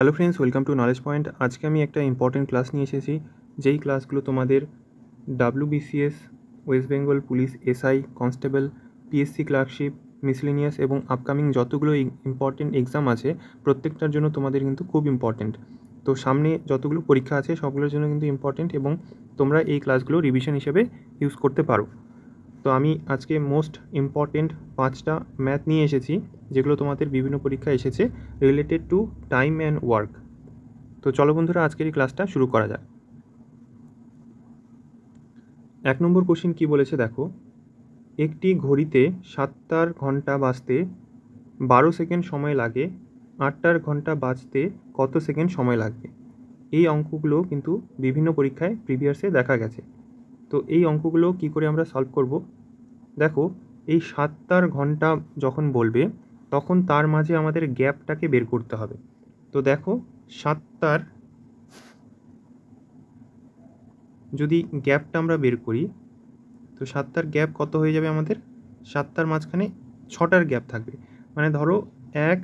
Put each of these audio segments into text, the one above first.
Hello friends, welcome to knowledge point. আজকে আমি একটা ইম্পর্টেন্ট ক্লাস নিয়ে এসেছি, যেই ক্লাসগুলো তোমাদের WBCS, West Bengal police, SI, constable, PSC clerkship, miscellaneous এবং আপকামিং যতগুলো ইম্পর্টেন্ট এক্সাম আছে প্রত্যেকটার জন্য তোমাদের কিন্তু খুব ইম্পর্টেন্ট। তো সামনে যতগুলো পরীক্ষা আছে সবগুলোর জন্য কিন্তু ইম্পর্টেন্ট এবং তোমরা এই ক্লাসগুলো রিভিশন হিসেবে ইউজ করতে পারো। তো আমি আজকে মোস্ট ইম্পর্টেন্ট 5টা ম্যাথ নিয়ে এসেছি, যেগুলো তোমাদের বিভিন্ন পরীক্ষায় এসেছে related to time and work. তো চলো বন্ধুরা, আজকের এই ক্লাসটা শুরু করা যাক। 1 নম্বর কোশ্চিন কি বলেছে দেখো, একটি ঘড়িতে 7টার ঘন্টা বাজতে 12 সেকেন্ড সময় লাগে, 8টার ঘন্টা বাজতে কত সেকেন্ড সময় লাগবে? এই অঙ্কগুলো কিন্তু বিভিন্ন পরীক্ষায় প্রিভিয়াসে দেখা গেছে। তো এই অঙ্কগুলো কি করে আমরা সলভ করব? দেখো, এই 7টার ঘন্টা যখন বলবে তখন তার মাঝে আমাদের গ্যাপটাকে বের করতে হবে। তো দেখো, 7টার যদি গ্যাপটা আমরা বের করি, তো 7টার গ্যাপ কত হয়ে যাবে আমাদের? 7টার মাঝখানে 6টার গ্যাপ থাকবে, মানে ধরো 1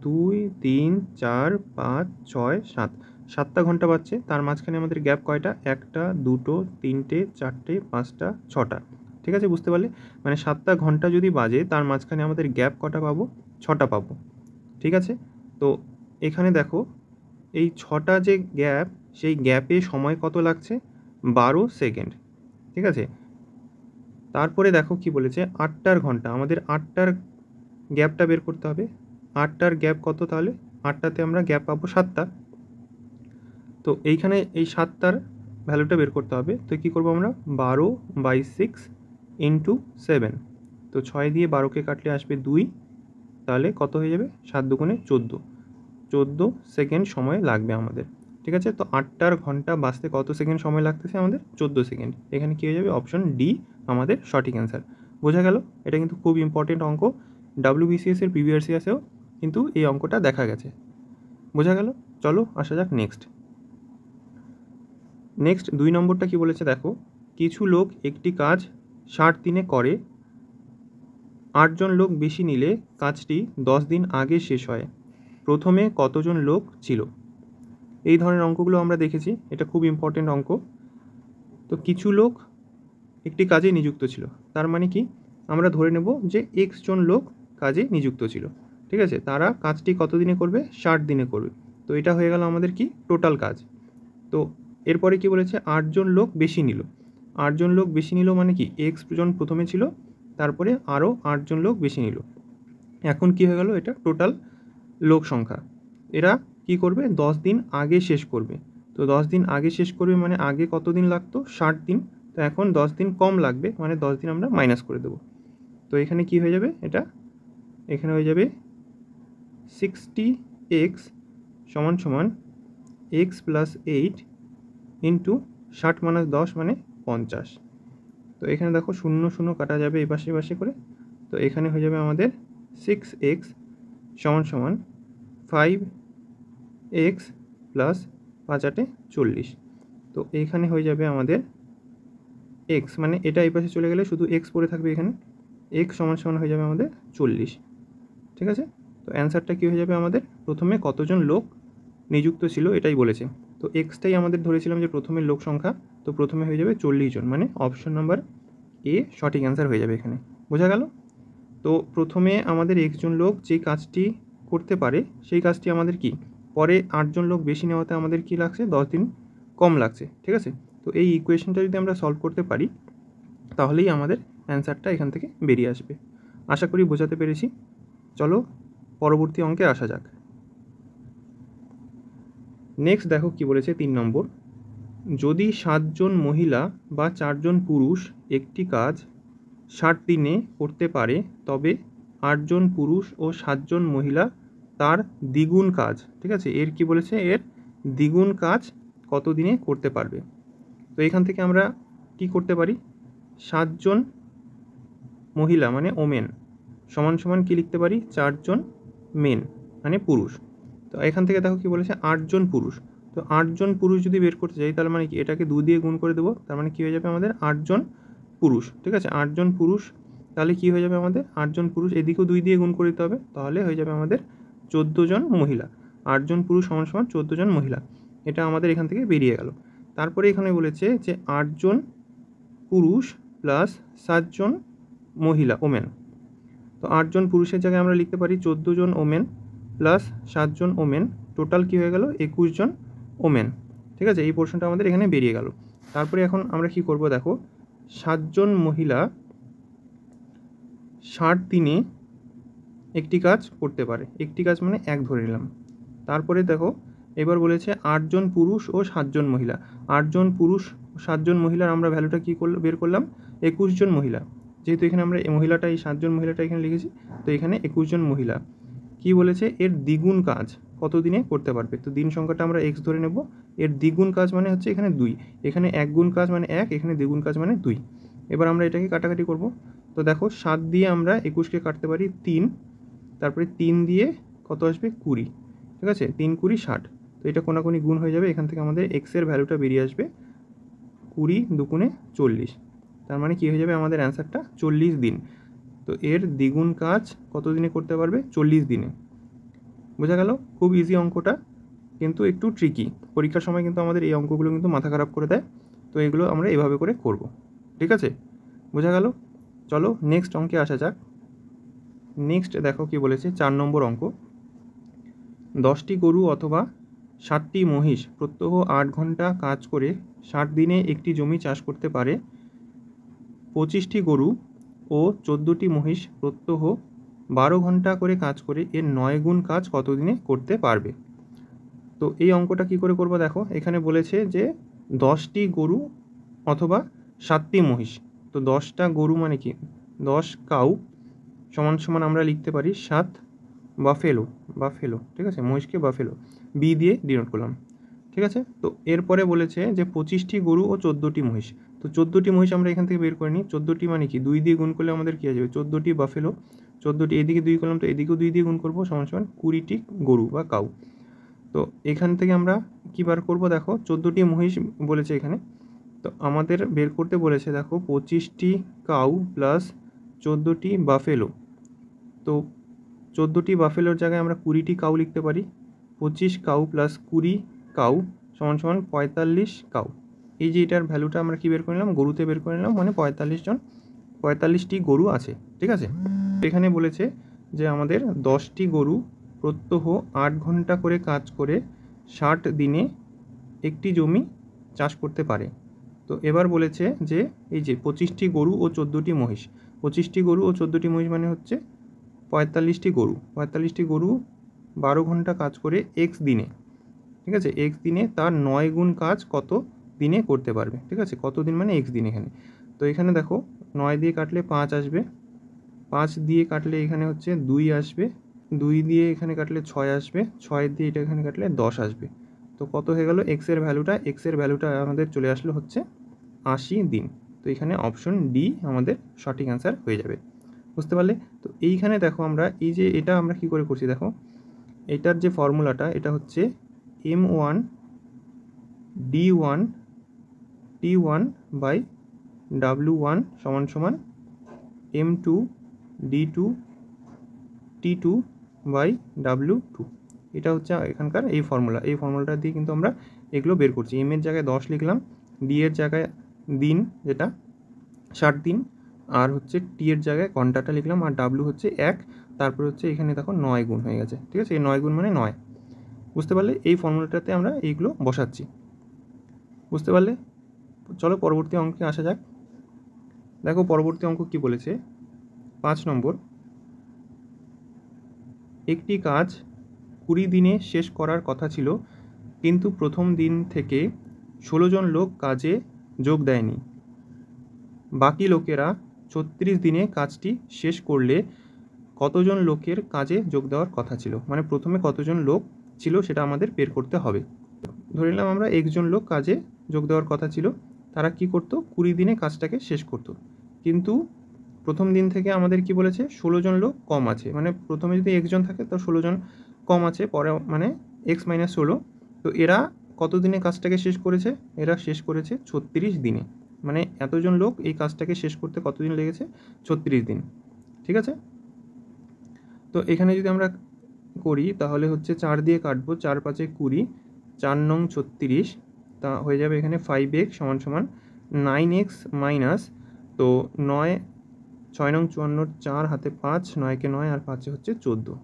2 3 4 5 6 7, 7টা ঘন্টা বাজছে, তার মাঝখানে আমাদের গ্যাপ কয়টা? 1টা 2টো 3টে 4টে 5টা 6টা। ঠিক আছে, বুঝতে পারলে? মানে 7টা ঘন্টা যদি বাজে তার মাঝখানে আমাদের গ্যাপ কটা পাবো? 6টা পাবো। ঠিক আছে, তো এখানে দেখো, এই 6টা যে গ্যাপ, সেই গ্যাপে সময় কত লাগছে? 12 সেকেন্ড। ঠিক আছে, তারপরে দেখো কি বলেছে, 8টার ঘন্টা, আমাদের 8টার গ্যাপটা বের করতে হবে। 8টার গ্যাপ কত তাহলে? 8টাতে আমরা গ্যাপ পাবো 7টা। তো এইখানে এই 7টার ভ্যালুটা বের করতে হবে। তো কী করবো আমরা? 12/6 ইন্টু 7। তো 6 দিয়ে 12কে কাটলে আসবে 2, তাহলে কত হয়ে যাবে? 7 দুগুণে 14 সেকেন্ড সময় লাগবে আমাদের। ঠিক আছে, তো 8টার ঘন্টা বাজতে কত সেকেন্ড সময় লাগতেছে আমাদের? 14 সেকেন্ড। এখানে কী হয়ে যাবে? অপশন ডি আমাদের সঠিক অ্যান্সার। বোঝা গেল? এটা কিন্তু খুব ইম্পর্টেন্ট অঙ্ক, WBCS এর প্রিভিয়াসেও কিন্তু এই অঙ্কটা দেখা গেছে। বোঝা গেল? চলো আসা যাক নেক্সট 2 নম্বরটা কি বলেছে দেখো, কিছু লোক একটি কাজ 60 দিনে করে, 8 জন লোক বেশি নিলে কাজটি 10 দিন আগে শেষ হয়। প্রথমে কতজন লোক ছিল? এই ধরনের অঙ্কগুলো আমরা দেখেছি, এটা খুব ইম্পর্টেন্ট অঙ্ক। তো কিছু লোক একটি কাজে নিযুক্ত ছিল, তার মানে কি? আমরা ধরে নেব যে এক্স জন লোক কাজে নিযুক্ত ছিল। ঠিক আছে, তারা কাজটি কত দিনে করবে? 60 দিনে করবে। তো এটা হয়ে গেল আমাদের কি? টোটাল কাজ। তো এরপরে কি বলেছে? 8 জন লোক বেশি নিল। 8 জন লোক বেশি নিল মানে কি? এক্স জন প্রথমে ছিল, তারপরে আরও 8 জন লোক বেশি নিল। এখন কি হয়ে গেল? এটা টোটাল লোক সংখ্যা। এরা কি করবে? 10 দিন আগে শেষ করবে। তো 10 দিন আগে শেষ করবে মানে আগে কত দিন লাগতো? 60 দিন। তো এখন 10 দিন কম লাগবে, মানে 10 দিন আমরা মাইনাস করে দেবো। তো এখানে কি হয়ে যাবে? এটা এখানে হয়ে যাবে 60x সমান সমান x প্লাস 8 ইন্টু 60 মাইনাস 10 মানে 50। তো এখানে দেখো 0 0 কাটা যাবে এপাশে এপাশে করে। তো এখানে হয়ে যাবে আমাদের 6x সমান সমান 5x প্লাস 5 8 40। তো এইখানে হয়ে যাবে আমাদের x, মানে এটা এই পাশে চলে গেলে শুধু x পড়ে থাকবে এখানে। x সমান সমান হয়ে যাবে আমাদের 40। ঠিক আছে, তো অ্যান্সারটা কী হয়ে যাবে আমাদের? প্রথমে কতজন লোক নিযুক্ত ছিল এটাই বলেছে। তো এক্সটাই আমাদের ধরেছিলাম যে প্রথমে লোক সংখ্যা, তো প্রথমে হয়ে যাবে 40 জন, মানে অপশন নাম্বার এ সঠিক অ্যান্সার হয়ে যাবে এখানে। বোঝা গেল? তো প্রথমে আমাদের একজন লোক যে কাজটি করতে পারে সেই কাজটি আমাদের কি? পরে 8 জন লোক বেশি নেওয়াতে আমাদের কি লাগছে? 10 দিন কম লাগছে। ঠিক আছে, তো এই ইকুয়েশনটা যদি আমরা সলভ করতে পারি তাহলেই আমাদের অ্যান্সারটা এখান থেকে বেরিয়ে আসবে। আশা করি বোঝাতে পেরেছি। চলো পরবর্তী অঙ্কে আসা যাক। নেক্সট দেখো কি বলেছে 3 নম্বর, যদি 7 জন মহিলা বা 4 জন পুরুষ একটি কাজ 60 দিনে করতে পারে, তবে 8 জন পুরুষ ও 7 জন মহিলা তার দ্বিগুণ কাজ, ঠিক আছে, এর কি বলেছে? এর দ্বিগুণ কাজ কত দিনে করতে পারবে? তো এখান থেকে আমরা কি করতে পারি? 7 জন মহিলা মানে ওমেন সমান সমান কি লিখতে পারি? 4 জন মেন মানে পুরুষ। তো এখান থেকে দেখো কি বলেছে? 8 জন পুরুষ। তো 8 জন পুরুষ যদি বের করতে চাই তার মানে কি? এটাকে 2 দিয়ে গুণ করে দেবো, তার মানে কি হয়ে যাবে আমাদের? 8 জন পুরুষ। ঠিক আছে, 8 জন পুরুষ, তাহলে কি হয়ে যাবে আমাদের? 8 জন পুরুষ, এদিকেও 2 দিয়ে গুণ করে দিতে হবে, তাহলে হয়ে যাবে আমাদের 14 জন মহিলা। 8 জন পুরুষ সমান সমান 14 জন মহিলা। এটা আমাদের এখান থেকে বেরিয়ে গেল। তারপরে এখানে বলেছে যে 8 জন পুরুষ প্লাস 7 জন মহিলা ওমেন। তো 8 জন পুরুষের জায়গায় আমরা লিখতে পারি 14 জন ওমেন প্লাস 7 জন ওমেন, টোটাল কী হয়ে গেল 21 জন ওমেন। ঠিক আছে, এই পোর্শনটা আমাদের এখানে বেরিয়ে গেল। তারপরে এখন আমরা কি করব দেখো, 7 জন মহিলা 60 দিনে একটি কাজ করতে পারে। একটি কাজ মানে এক ধরে নিলাম। তারপরে দেখো এবার বলেছে 8 জন পুরুষ ও 7 জন মহিলা। 8 জন পুরুষ 7 জন মহিলার আমরা ভ্যালুটা কী বের করলাম 21 জন মহিলা। যেহেতু এখানে আমরা এই মহিলাটা, এই 7 জন মহিলাটা এখানে লিখেছি, তো এখানে 21 জন মহিলা। কি বলেছে, এর দ্বিগুণ কাজ কত দিনে করতে পারবে। তো দিন সংখ্যাটা আমরা x ধরে নেব। এর দ্বিগুণ কাজ মানে হচ্ছে এখানে 2, এখানে 1 গুণ কাজ মানে 1, এখানে দ্বিগুণ কাজ মানে 2। এবার আমরা এটাকে কাটাকাটি করব। তো দেখো 7 দিয়ে আমরা 21কে কাটতে পারি 3, তারপরে 3 দিয়ে কত আসবে 20। ঠিক আছে, 3 20 60। তো এটা কোনাকুনি গুণ হয়ে যাবে, এখান থেকে আমাদের x এর ভ্যালুটা বেরিয়ে আসবে 20 দুগুণে 40। তার মানে কী হয়ে যাবে আমাদের অ্যান্সারটা 40 দিন। তো এর দ্বিগুণ কাজ কত দিনে করতে পারবে 40 দিনে। বোঝা গেল? খুব ইজি অঙ্কটা, কিন্তু একটু ট্রিকি। পরীক্ষার সময় কিন্তু আমাদের এই অঙ্কগুলো কিন্তু মাথা খারাপ করে দেয়। তো এগুলো আমরা এভাবে করে করব। ঠিক আছে, বোঝা গেল? চলো নেক্সট অঙ্কে আসা যাক। নেক্সট দেখো কি বলেছে, 4 নম্বর অঙ্ক। 10টি গরু অথবা 7টি মহিষ প্রত্যহ 8 ঘন্টা কাজ করে 60 দিনে একটি জমি চাষ করতে পারে। 25টি গরু ও 14টি মহিষ প্রত্যহ 12 ঘন্টা করে কাজ করে এর 9 গুণ কাজ কত দিনে করতে পারবে। তো এই অঙ্কটা কি করে করব দেখো, এখানে বলেছে যে 10টি গরু অথবা 7টি মহিষ। তো 10টা গরু মানে কি 10 কাউ সমান সমান আমরা লিখতে পারি 7 বাফেলো। ঠিক আছে, মহিষকে বাফেলো বি দিয়ে ডিনোট করলাম। ঠিক আছে, তো এরপরে বলেছে যে 25টি গরু ও 14টি মহিষ। তো 14টি মহিষ আমরা এখান থেকে বের করে নিই। 14টি মানে কি 2 দিয়ে গুণ করলে আমাদের কী হয়ে যাবে 14টি বাফেলো। 14টি এদিকে 2 করলাম, তো এদিকেও 2 দিয়ে গুণ করবো, সমান সমান 20টি গরু বা কাউ। তো এখান থেকে আমরা কী বার করব দেখো, 14টি মহিষ বলেছে এখানে। তো আমাদের বের করতে বলেছে দেখো 25টি কাউ প্লাস 14টি বাফেলো। তো 14টি বাফেলোর জায়গায় আমরা 20টি কাউ লিখতে পারি। 25 কাউ প্লাস 20 কাউ সমান সমান 45 কাউ। এই যে এটার ভ্যালুটা আমরা কি বের করে নিলাম, গরুতে বের করে নিলাম, মানে 45টি গরু আছে। ঠিক আছে, এখানে বলেছে যে আমাদের 10টি গরু প্রত্যহ 8 ঘন্টা করে কাজ করে 60 দিনে একটি জমি চাষ করতে পারে। তো এবার বলেছে যে এই যে 25টি গরু ও 14টি মহিষ। 25টি গরু ও 14টি মহিষ মানে হচ্ছে 45টি গরু। 45টি গরু 12 ঘন্টা কাজ করে এক্স দিনে। ঠিক আছে, এক্স দিনে তার 9 গুণ কাজ কত দিনে করতে পারবে। ঠিক আছে, কত দিন মানে এক্স দিন এখানে। তো এখানে দেখো 9 দিয়ে কাটলে 5 আসবে, 5 দিয়ে কাটলে এখানে হচ্ছে 2 আসবে, 2 দিয়ে এখানে কাটলে 6 আসবে, 6 দিয়ে এটা এখানে কাটলে 10 আসবে। তো কত হয়ে গেল এক্সের ভ্যালুটা আমাদের চলে আসলো হচ্ছে 80 দিন। তো এখানে অপশন ডি আমাদের সঠিক অ্যান্সার হয়ে যাবে। বুঝতে পারলে? তো এইখানে দেখো আমরা এই যে এটা আমরা কি করে করছি দেখো, এটার যে ফর্মুলাটা এটা হচ্ছে M1 D1 T1 by W1 সমান সমান M2 D2 T2 by W2। এটা হচ্ছে এখানকার এই ফর্মুলাটা দিয়ে কিন্তু আমরা এগুলো বের করছি। এম এর জায়গায় 10 লিখলাম, ডি এর জায়গায় দিন যেটা 60 দিন, আর হচ্ছে টি এর জায়গায় ঘন্টাটা লিখলাম, আর ডাব্লু হচ্ছে 1, তারপর হচ্ছে এখানে দেখো 9 গুণ হয়ে গেছে। ঠিক আছে, এই 9 গুণ মানে 9। বুঝতে পারলে? এই ফর্মুলাটাতে আমরা এইগুলো বসাচ্ছি। বুঝতে পারলে? চলো পরবর্তী অঙ্কে আসা যাক। দেখো পরবর্তী অঙ্ক কি বলেছে, 5 নম্বর। একটি কাজ 20 দিনে শেষ করার কথা ছিল, কিন্তু প্রথম দিন থেকে 16 জন লোক কাজে যোগ দেয়নি। বাকি লোকেরা 36 দিনে কাজটি শেষ করলে কতজন লোকের কাজে যোগ দেওয়ার কথা ছিল। মানে প্রথমে কতজন লোক ছিল সেটা আমাদের বের করতে হবে। ধরে নিলাম আমরা 1 জন লোক কাজে যোগ দেওয়ার কথা ছিল, তারা কি করত 20 দিনে কাজটাকে শেষ করত। কিন্তু প্রথম দিন থেকে আমাদের কি বলেছে 16 জন লোক কম আছে, মানে প্রথমে যদি 1 জন থাকে তো 16 জন কম আছে, পরে মানে x - 16। তো এরা কত দিনে কাজটাকে শেষ করেছে, এরা শেষ করেছে 36 দিনে। মানে এতজন লোক এই কাজটাকে শেষ করতে কতদিন লেগেছে 36 দিন। ঠিক আছে, তো এখানে যদি আমরা করি তাহলে হচ্ছে 4 দিয়ে কাটবো, 4 5 20, 4 নং 36, তা হয়ে যাবে এখানে 5x সমান সমান 9x মাইনাস, তো 9 6 নং 54, 4 হাতে 5, 9কে 9 আর 5 হচ্ছে 14,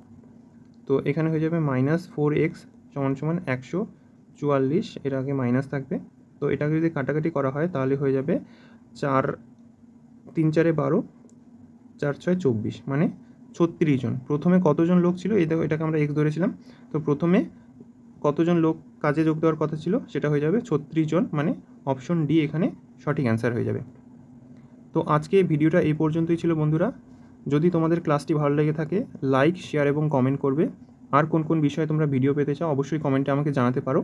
তো এখানে হয়ে যাবে -4x সমান সমান 144, এর আগে মাইনাস থাকবে। তো এটাকে যদি কাটাকাটি করা হয় তাহলে হয়ে যাবে 4 3 4 12, 4 6 24, মানে 36 জন। প্রথমে কতজন লোক ছিল এই দেখো, এটাকে আমরা x ধরেছিলাম, তো প্রথমে কতজন লোক কাজে যোগ দেওয়ার কথা ছিল সেটা হয়ে যাবে 36 জন, মানে অপশন ডি এখানে সঠিক অ্যান্সার হয়ে যাবে। তো আজকে এই ভিডিওটা এই পর্যন্তই ছিল বন্ধুরা। যদি তোমাদের ক্লাসটি ভালো লেগে থাকে লাইক, শেয়ার এবং কমেন্ট করবে। আর কোন কোন বিষয়ে তোমরা ভিডিও পেতে চাও অবশ্যই কমেন্টে আমাকে জানাতে পারো।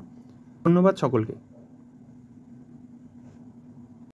ধন্যবাদ সকলকে।